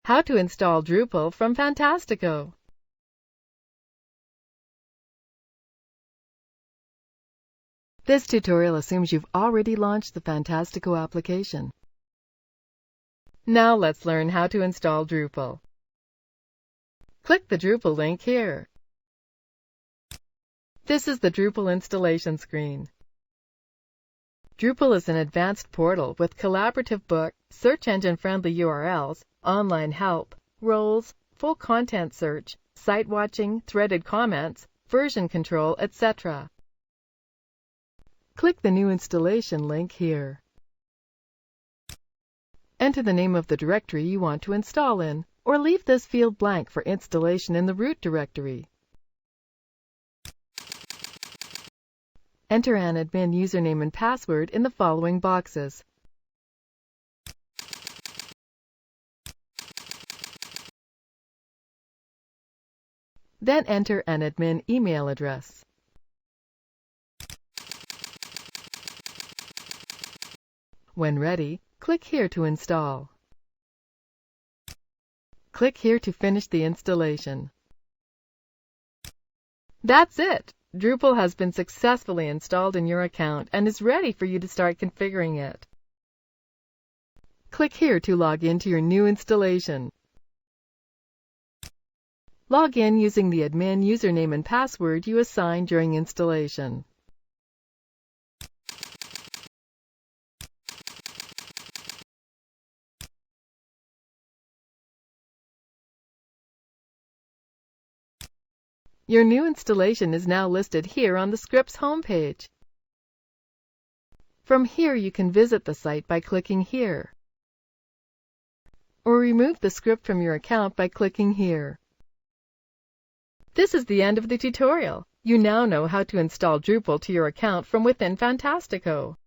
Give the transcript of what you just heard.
How to install Drupal from Fantastico. This tutorial assumes you've already launched the Fantastico application. Now let's learn how to install Drupal. Click the Drupal link here. This is the Drupal installation screen. Drupal is an advanced portal with collaborative book, search engine-friendly URLs, online help, roles, full content search, site watching, threaded comments, version control, etc. Click the New Installation link here. Enter the name of the directory you want to install in, or leave this field blank for installation in the root directory. Enter an admin username and password in the following boxes. Then enter an admin email address. When ready, click here to install. Click here to finish the installation. That's it! Drupal has been successfully installed in your account and is ready for you to start configuring it. Click here to log into your new installation. Log in using the admin username and password you assigned during installation. Your new installation is now listed here on the script's homepage. From here you can visit the site by clicking here, or remove the script from your account by clicking here. This is the end of the tutorial. You now know how to install Drupal to your account from within Fantastico.